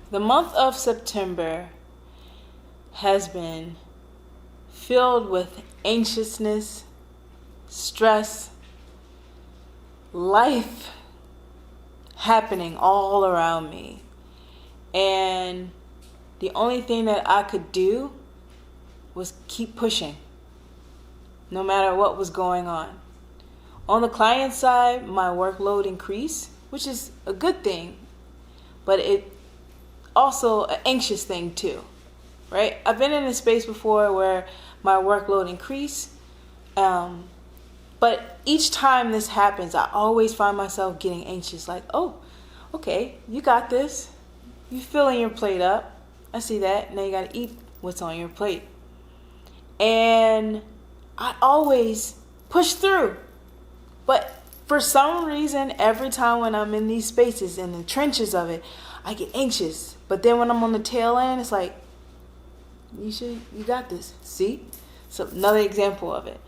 The month of September has been filled with anxiousness, stress, life happening all around me. And the only thing that I could do was keep pushing, no matter what was going on. On the client side, my workload increased, which is a good thing, but it also an anxious thing too, right? I've been in a space before where my workload increased, but each time this happens, I always find myself getting anxious, like, oh, okay, you got this. You filling your plate up. I see that. Now you got to eat what's on your plate. And I always push through. But for some reason, every time when I'm in these spaces, in the trenches of it, I get anxious. But then when I'm on the tail end, it's like, you got this. See? So another example of it.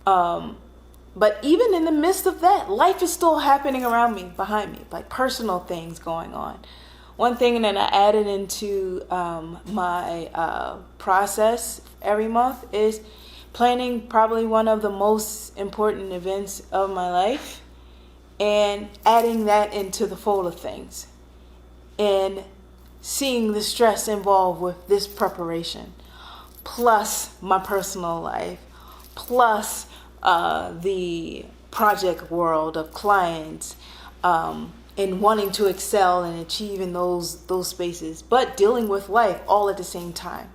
But even in the midst of that, life is still happening around me, behind me, like personal things going on. One thing that I added into my process every month is planning probably one of the most important events of my life and adding that into the fold of things and seeing the stress involved with this preparation, plus my personal life, plus the project world of clients, and wanting to excel and achieve in those spaces, but dealing with life all at the same time.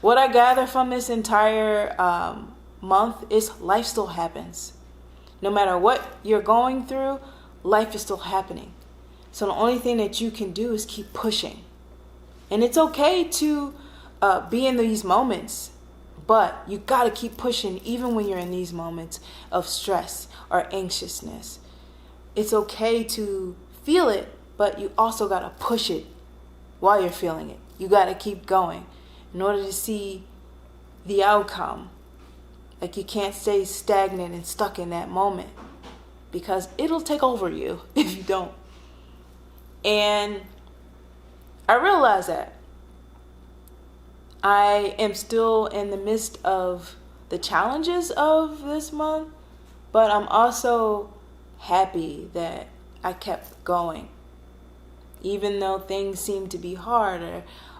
What I gather from this entire month is life still happens. No matter what you're going through, life is still happening. So the only thing that you can do is keep pushing. And it's okay to be in these moments, but you got to keep pushing even when you're in these moments of stress or anxiousness. It's okay to feel it, but you also got to push it while you're feeling it. You got to keep going in order to see the outcome. Like, you can't stay stagnant and stuck in that moment because it'll take over you if you don't. And I realize that I am still in the midst of the challenges of this month, but I'm also happy that I kept going. Even though things seemed to be hard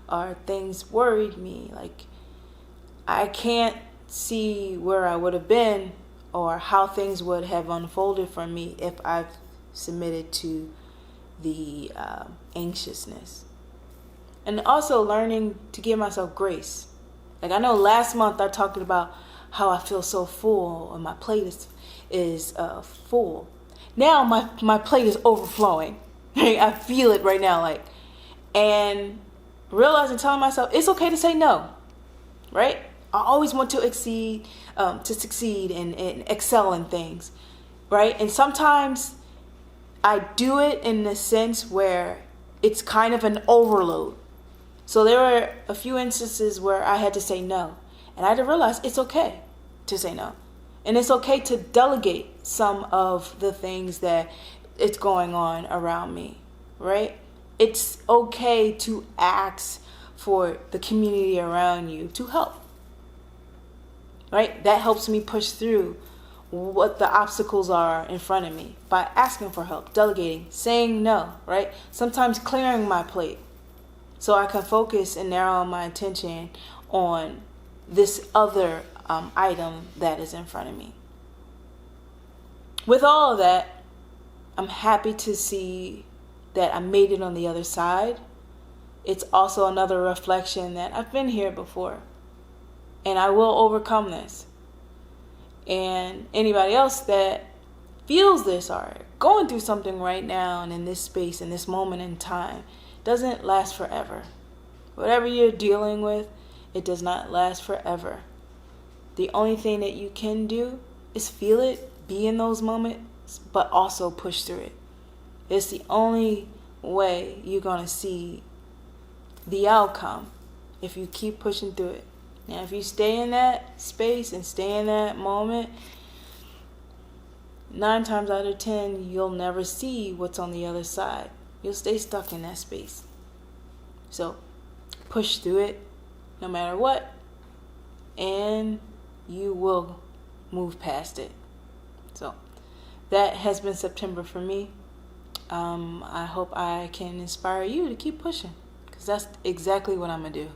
or things worried me, like, I can't see where I would have been or how things would have unfolded for me if I've submitted to the anxiousness. And also learning to give myself grace. Like, I know last month I talked about how I feel so full and my plate is full. Now my plate is overflowing. I feel it right now, like, and realizing, telling myself it's okay to say no, right? I always want to succeed and excel in things, right? And sometimes I do it in the sense where it's kind of an overload. So there were a few instances where I had to say no, and I had to realize it's okay to say no. And it's okay to delegate some of the things that it's going on around me, right? It's okay to ask for the community around you to help, right? That helps me push through what the obstacles are in front of me by asking for help, delegating, saying no, right? Sometimes clearing my plate so I can focus and narrow my attention on this other item that is in front of me. With all of that, I'm happy to see that I made it on the other side. it's also another reflection that I've been here before and I will overcome this. And anybody else that feels this or going through something right now and in this space, in this moment in time, doesn't last forever. Whatever you're dealing with, it does not last forever. The only thing that you can do is feel it, be in those moments, but also push through it. It's the only way you're going to see the outcome if you keep pushing through it. Now, if you stay in that space and stay in that moment, 9 times out of 10, you'll never see what's on the other side. You'll stay stuck in that space. So, push through it no matter what, and you will move past it. So, that has been September for me. I hope I can inspire you to keep pushing, because that's exactly what I'm going to do.